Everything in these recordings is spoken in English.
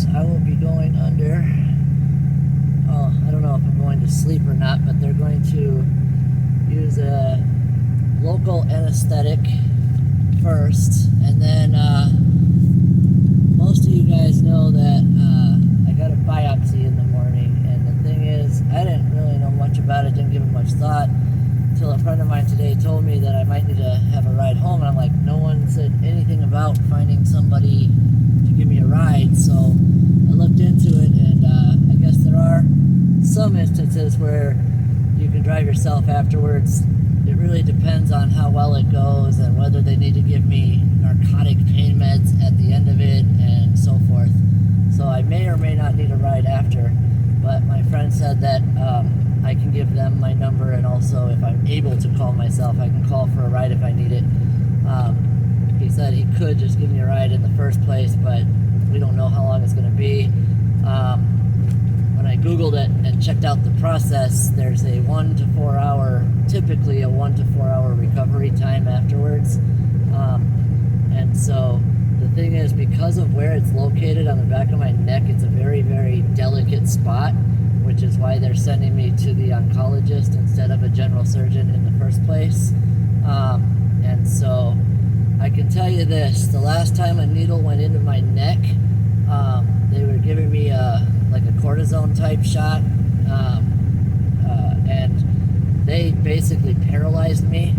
hours, I will be going under. Oh, I don't know if I'm going to sleep or not, but they're going to use a local anesthetic first, and then most of you guys know that I got a biopsy in the morning, and the thing is, I didn't really know much about it, didn't give it much thought, until a friend of mine today told me that I might need to have a ride home, and I'm like, no one said anything about finding somebody to give me a ride, so I looked into it, and I guess there are some instances where you can drive yourself afterwards. It really depends on how well it goes and whether they need to give me narcotic pain meds at the end of it and so forth. So I may or may not need a ride after, but my friend said that I can give them my number, and also if I'm able to call myself, I can call for a ride if I need it. He said he could just give me a ride in the first place, but we don't know how long it's going to be. When I Googled it and checked out the process, there's a 1 to 4 hour, typically a 1 to 4 hour recovery time afterwards. And so the thing is, because of where it's located on the back of my neck, it's a very, very delicate spot, which is why they're sending me to the oncologist instead of a general surgeon in the first place. And so I can tell you this, the last time a needle went into my neck, they were giving me like a cortisone type shot, and they basically paralyzed me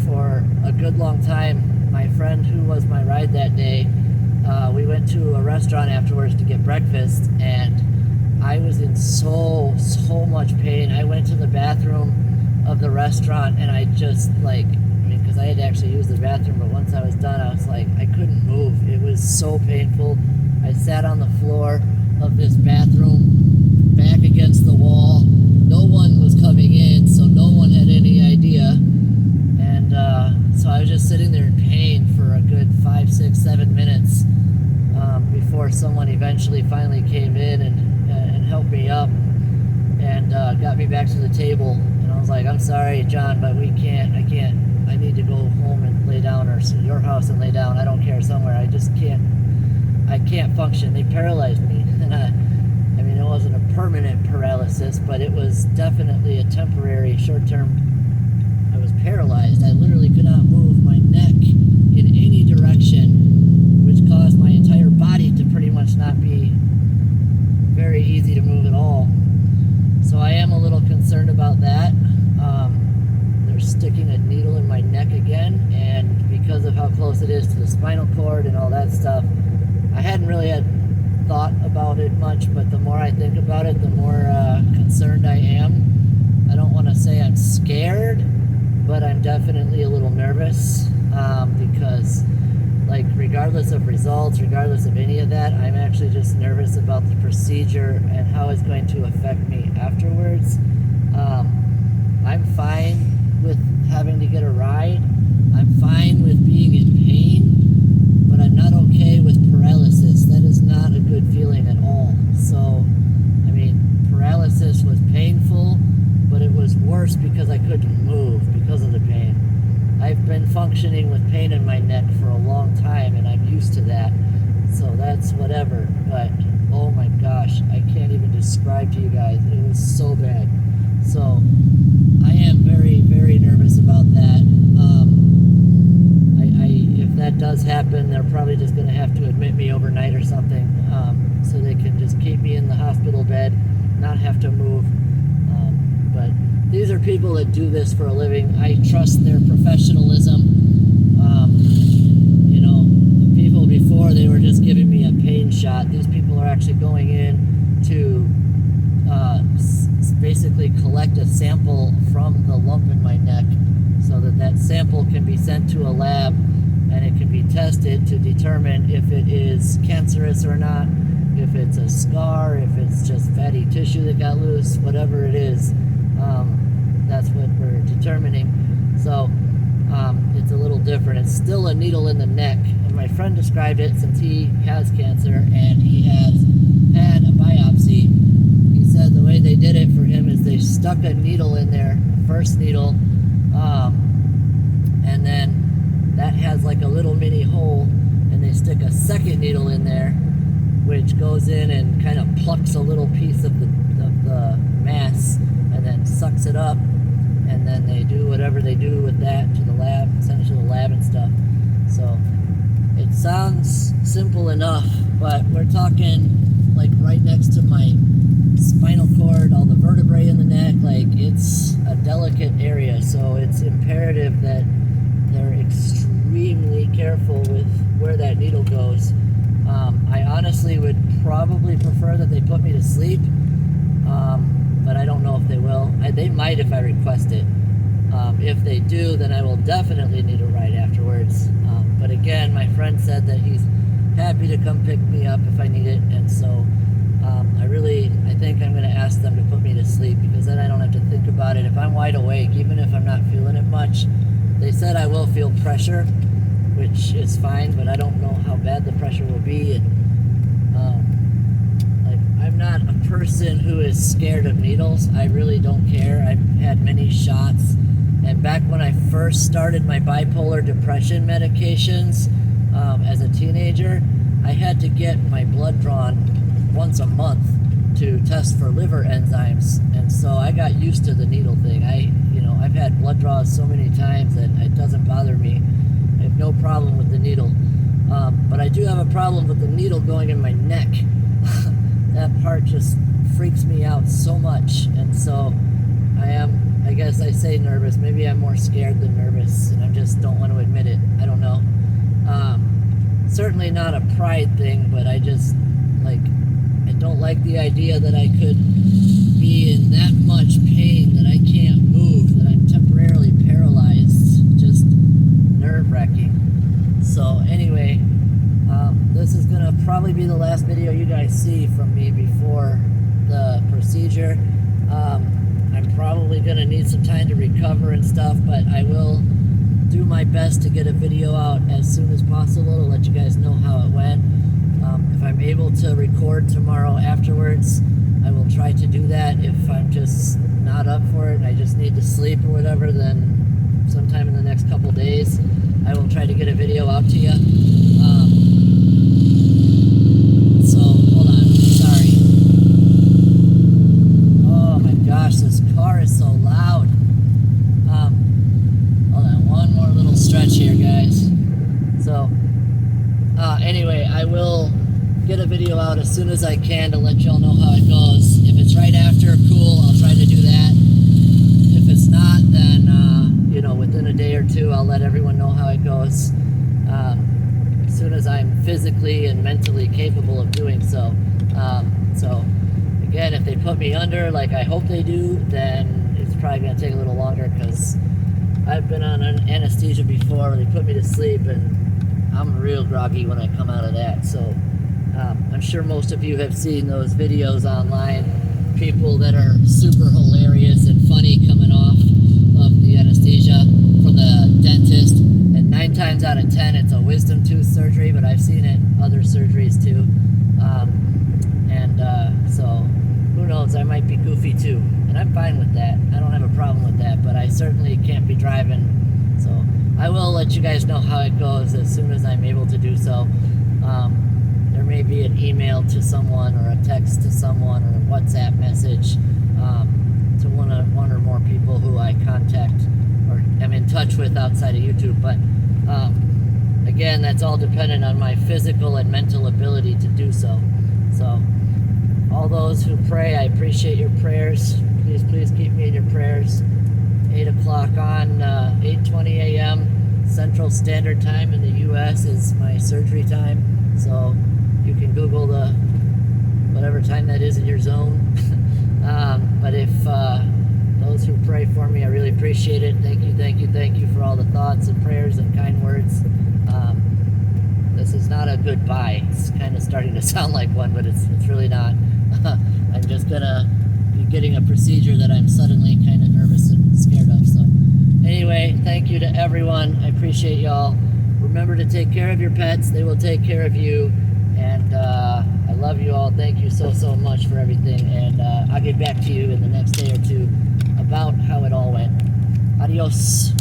for a good long time. My friend who was my ride that day, we went to a restaurant afterwards to get breakfast, and I was in so much pain. I went to the bathroom of the restaurant, and I just because I had to actually use the bathroom, but once I was done, I was like, I couldn't move. It was so painful. I sat on the floor of this bathroom, back against the wall. No one was coming in, so no one had any idea. And so I was just sitting there in pain for a good 5, 6, 7 minutes before someone eventually finally came in and helped me up and got me back to the table. And I was like, I'm sorry, John, but I need to go home and lay down, or to your house and lay down. I don't care, somewhere. I just can't function. They paralyzed me. And I mean, it wasn't a permanent paralysis, but it was definitely a temporary, short-term. I was paralyzed. I literally could not move my neck in any direction, which caused my entire body to pretty much not be very easy to move at all. So I am a little concerned about that. They're sticking a needle in my neck again, and because of how close it is to the spinal cord and all that stuff, I hadn't really had thought about it much, but the more I think about it, the more concerned I am. I don't want to say I'm scared, but I'm definitely a little nervous because, regardless of results, regardless of any of that, I'm actually just nervous about the procedure and how it's going to affect me afterwards. I'm fine with having to get a ride. I'm fine with being in pain, but I'm not okay with paralysis. That is not a good feeling at all. So, I mean, paralysis was painful, but it was worse because I couldn't move because of the pain. I've been functioning with pain in my neck for a long time, and I'm used to that. So that's whatever. But, oh my gosh, I can't even describe to you guys. It was so bad. So, I am very, very nervous about that. If that does happen, they're probably just going to have to admit me overnight or something, so they can just keep me in the hospital bed, not have to move. But these are people that do this for a living. I trust their professionalism. The people before, they were just giving me a pain shot. These people are actually going in to basically collect a sample from the lump in my neck, so that sample can be sent to a lab and it can be tested to determine if it is cancerous or not, if it's a scar, if it's just fatty tissue that got loose, whatever it is. That's what we're determining. So it's a little different. It's still a needle in the neck, and my friend described it, since he has cancer and he has had a biopsy. He said the way they did it for him is they stuck a needle in there, first needle, and then that has like a little mini hole, and they stick a second needle in there, goes in and kind of plucks a little piece of the mass and then sucks it up, and then they do whatever they do with that to the lab, send it to the lab and stuff. So it sounds simple enough, but we're talking like right next to my spinal cord, all the vertebrae in the neck. Like, it's a delicate area, so it's imperative that they're extremely careful with where that needle goes. I honestly would probably prefer that they put me to sleep, but I don't know if they will. They might if I request it. If they do, then I will definitely need a ride afterwards. But again, my friend said that he's happy to come pick me up if I need it, and so I think I'm going to ask them to put me to sleep, because then I don't have to think about it. If I'm wide awake, even if I'm not feeling it much, they said I will feel pressure, which is fine, but I don't know how bad the pressure will be. And I'm not a person who is scared of needles. I really don't care. I've had many shots, and back when I first started my bipolar depression medications as a teenager, I had to get my blood drawn once a month to test for liver enzymes, and so I got used to the needle thing. I've had blood draws so many times that it doesn't bother me. I have no problem with the needle, but I do have a problem with the needle going in my neck. That part just freaks me out so much, and so I guess I say nervous. Maybe I'm more scared than nervous, and I just don't want to admit it. I don't know. Certainly not a pride thing, but I don't like the idea that I could be in that much pain that I can't move, that I'm temporarily paralyzed. Just nerve-wracking. So anyway, this is gonna probably be the last video you guys see from me before the procedure. I'm probably gonna need some time to recover and stuff, but I will do my best to get a video out as soon as possible to let you guys know how it went. If I'm able to record tomorrow afterwards, I will try to do that. If I'm just not up for it and I just need to sleep or whatever, then sometime in the next couple days, I will try to get a video out to you. So, hold on, sorry. Oh my gosh, this car is so loud. Hold on, one more little stretch here, guys. So, anyway, I will get a video out as soon as I can to let y'all know how it goes. If it's right after, cool, I'll try to do that. If it's not, then, within a day or two, I'll let everyone know how it goes. As soon as I'm physically and mentally capable of doing so. So, again, if they put me under, like I hope they do, then it's probably going to take a little longer, because I've been on anesthesia before where they put me to sleep, and I'm real groggy when I come out of that. So I'm sure most of you have seen those videos online, people that are super hilarious and funny coming off of the anesthesia from the dentist, and 9 times out of 10 it's a wisdom tooth surgery, but I've seen it other surgeries too. So who knows, I might be goofy too, and I'm fine with that. I don't have a problem with that, but I certainly can't be driving. So I will let you guys know how it goes as soon as I'm able to do so. There may be an email to someone, or a text to someone, or a WhatsApp message to one or more people who I contact or am in touch with outside of YouTube. But again, that's all dependent on my physical and mental ability to do so. So all those who pray, I appreciate your prayers. Please keep me in your prayers. 8 o'clock on 8:20 a.m. Central Standard Time in the U.S. is my surgery time. So you can Google whatever time that is in your zone. But if those who pray for me, I really appreciate it. Thank you for all the thoughts and prayers and kind words. This is not a goodbye. It's kind of starting to sound like one, but it's really not. I'm just gonna be getting a procedure that I'm suddenly kind of nervous and scared of. So anyway, thank you to everyone. I appreciate y'all. Remember to take care of your pets. They will take care of you. And I love you all. Thank you so much for everything. And I'll get back to you in the next day or two about how it all went. Adios.